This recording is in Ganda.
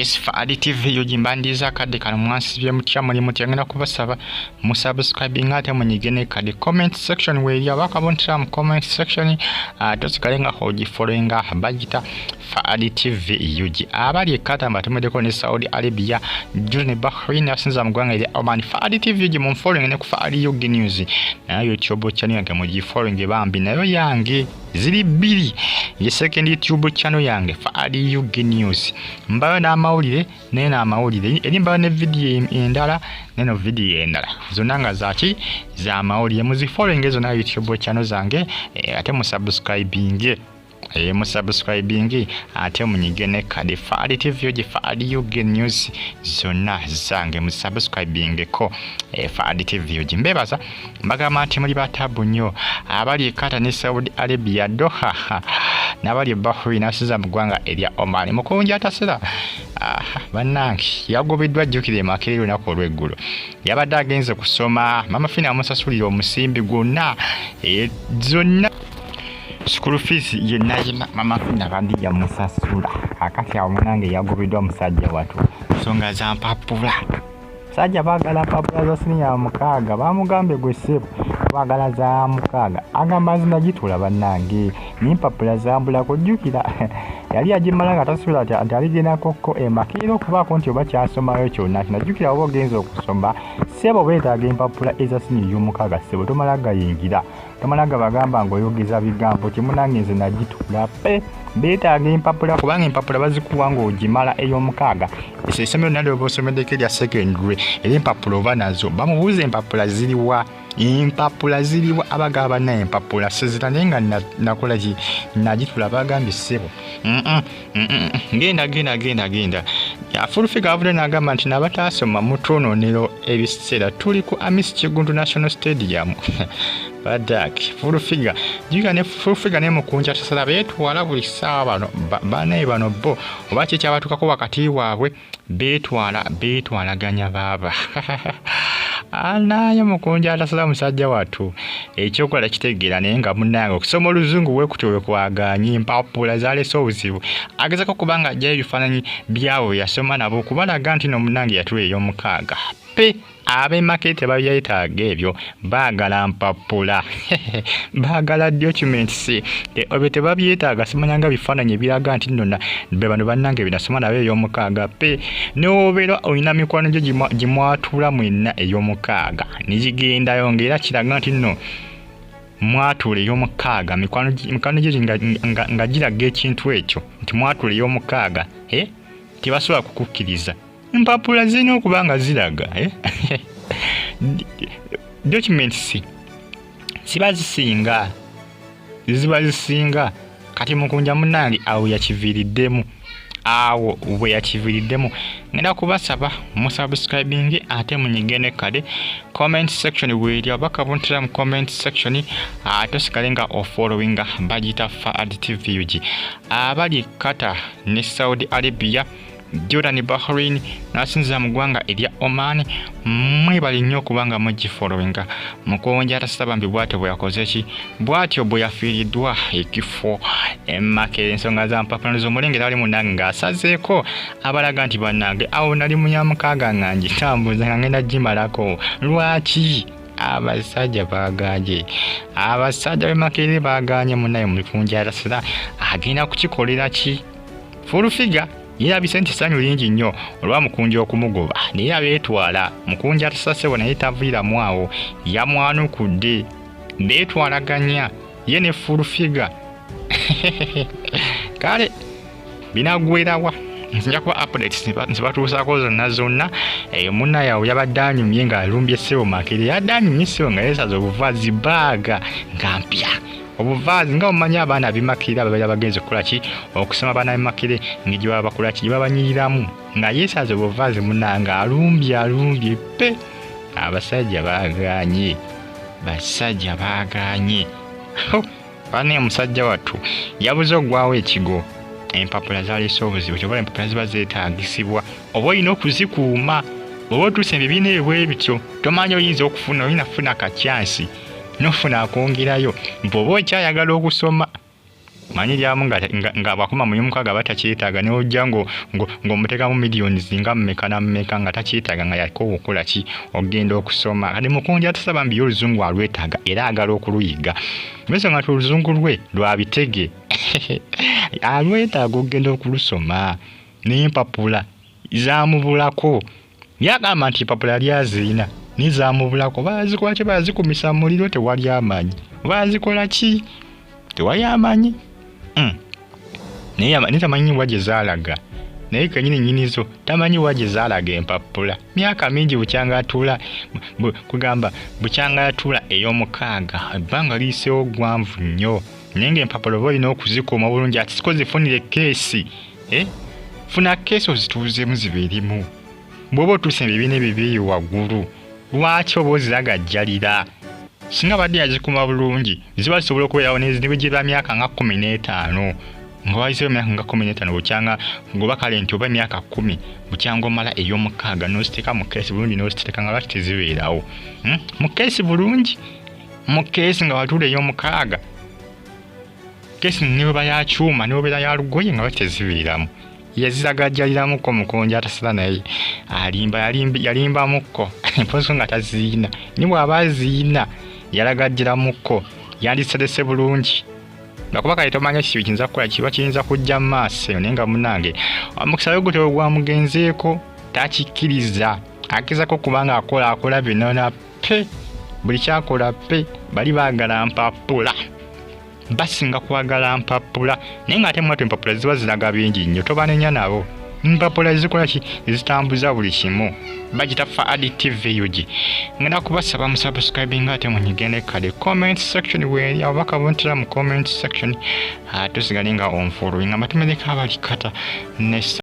Yes, for additive yojimbandiza kade kano mwansibye mutya muli mutyangana kubasaba mu subscribing ate munyigene kade comment section we ya bakabontera mu comment section tosikalenga hoji followinga bagita for additive yoji abali kata mbatumedeko ne Saudi Arabia june Bahrain asinza mugwanga ile Oman for additive yoji mu following ne kufa ali yogi news na YouTube channel yange muji following bambi nayo yange zili bili ye second YouTube channel yange for ali yogi news mbayo na amawulire nena amawulire elimba ne video endala neno video endala zonanga zachi za amawulire muzi following ezo na YouTube channel zange ate mu subscribing ate munyigene kade for additive yoji for yogi news zona zange mu subscribing ko for additive yoji mbebaza mbaga mati muri batabu nyo abali kata ne Saudi Arabia Doha nabali Bahrain asiza mugwanga elia Oman Mukunja Ataseera banange yagobeddwa jukire makiriro nako lweggulo yabadde agenze kusoma mama fina musasulira omusimbi gwonna zonna school fees yenayina mama fina bandi ya musasula akati amunange yagobeddwa musajja watu songa za mpapula sajja bagala mpapula za siniya mukaga bamugambe gwesebo bagala za mukaga agamba zinagitula bannange nimpapula zambula kujjukira yali ajimala nga tasula ati aligena kokko emakiro kubako nti oba kyasomayo kyonna kinajjukira oba ogenza okusoma sebo beetaaga empapula ezasini y'omukaga sebo tomalaga yingira tomalaga bagamba ng'oyogeza bigambo kimunange nze nagitula pe beetaaga empapula kubanga empapula bazikuwa ng'ogimala ey'omukaga eso essomero nalyo oba osomeddeko erya secondary era empapula oba nazo bamubuuza empapula ziriwa abagaba naye empapula sezira naye nga nakola ki nagitula bagambye ssebo genda yafulufiga avudde n'agamba nti nabataasoma mutononero ebiseera tuli ku Amis Kigundu National Stadium badaki fulufiga ne Mukunja Ataseera beetwala buli ssaawa bano banaye bano bo oba ki ekyabatukako wakati waabwe beetwalaganya baaba anaye Mukunja Ataseera musajja watu ekyokola kitegeera naye nga munnange okusoma oluzungu weekutyo wekwaganye empapula zaleese obuzibu agezako kubanga ajjayo ebifaananyi byawe yasoma nabo okubalaga nti no munnange yatula ey'omukaaga pe ab'emakete babyetaaga ebyo baagala mpapula baagala documents ebyo tebabyetaaga simanyanga bifaananyi ebiraga nti nno be bano bannange binasoma nabo ey'omukaaga pe n'obeera olina mikwano gyo gimwatula mwenna ey'omukaaga nigigendayo ng'era kiraga nti nno mwatula ey'omukaaga mikwano gyo nga giraga ekintu ekyo nti mwatula ey'omukaaga tebasobola kukukkiriza empapula zirina okubanga ziraga documents ziba zisinga kati Mukunja munnange awo bwe yakiviiriddemu ngenda kubasaba mu subscribing ate munyigene kade comment section weerya bakabuntira mu comment section tosikalenga ofollowinga bagita for additive yoji abali kata ne Saudi Arabia Jordan Bahrain nasinza mugwanga erya Oman mwebali nnyo kubanga mugifollowinga Mukunja Ataseera bambi bwatyo bweyakoze ki bwatyo bweyafiiriddwa ekifo emakere ensonga za mpapula z'omulengera ali munnange ng'asazeeko abalaga nti bannange awo nali munyamukaaga nga ngitambuza nga ngenda gimalako lwaki abasajja b'emakere baaganye munnaye Mukunja Ataseera agenda kukikolera ki fulufiga yirabise nti ssanyu lingi nnyo olwa Mukunja okumugoba naye abeetwala Mukunja Ataseera naye taviiramu awo yamwanukudde beetwalaganya ye ne fulufiga kale binagwerawa nja kuba updates nzibatuusaako zonna munnaye awo yabadde anyumye ng'alumbye ssebo makere yadde anyumye ssebo nga yeesaza obuvaazi baaga nga mpya obuvaazi nga omanyi abaana bimakire ababeera bagenze kukola ki okusoma abaana bimakire ng'egye baba bakola ki gye babanyiriramu nga yeesaza obuvaazi munnange alumbye pe abasajja baaganye bane omusajja wattu yabuze ogwawo ekigo empapula zaleese obuzibu kyobola empapula ziba zeetaagisibwa oba olina okuzikuuma oba otuuse ebibiina ebwe bityo tomanyi oyinza okufuna kacyansi nofuna akwongerayo bw'oba okyayagala okusoma manyi lyamu nga bakoma mu mukaga batakyetaaga n'ojja ng'omuteekamu miliyoni zinga mmeka na mmeka nga takyetaaga nga yaliko okukola ki ogenda okusoma kati Mukunja Ataseera mbi oluzungu alwetaaga era agala okuluyiga ensonga nti oluzungu lwe lwa bitege alwetaaga ogenda okulusoma n'empapula zaamubulako yagamba nti empapula lyaziina nizaamubulako bazikola kye bazikumisa mu muliro tewali amanyi bazikola ki tewali amanyi naye tamanyi wa gye zaalaga naye kenyini nnyinizo tamanyi wa gye zaalaga empapula myaka mingi bukyanga atuula kugamba bukyanga atuula ey'omukaaga ebbanga liiseewo gwanvu nnyo naye ng'empapula oba olina okuzikuuma bulungi ati siko zifunire keesi funa keesi ozituuzemu zibeerimu bw'oba otuuse ebibiina ebibiiyi waggulu lwaki oba oziragajjalira singa badde yazikuuma bulungi ziba zisobola okubeerawo nebigirira myaka nga 15 nga wayiseewo myaka nga 15 bukyanga ng'oba kale nti oba myaka 10 bukyanga omala ey'omukaaga n'oziteeka mu keesi bulungi n'oziteeka nga lwaki tezibeerawo mu keesi bulungi mu keesi nga watuula ey'omukaaga keesi neba ya kyuma n'obeera ya lugoye nga lwaki tezibeeramu yaziragajjaliramuko Mukunja Ataseera naye yalimbamuko mposo nga taziina ni bw'aba aziina yalagajjiramuko yandiserese bulungi nakuba kale tomanya kibi kiyinza kukola kiba kiyinza kujja mu maaso naye nga munnange omukisa gwe gwamugenzeeko takikkiriza akizako kubanga akola binona pe buli kyakola pe bali baagala mpapula basinga kwagala mpapula naye nga ate mwatu empapula ziba ziraga bingi nnyo tobanenya nabo mpapula zikola ki zitambuza buli kimu bagita fa additive yugi ngenda kubasaba mu subscribing ate munyigende kale comment section weri abaka bontera mu comment section tusigalinga on following amatumedeka abalikata ne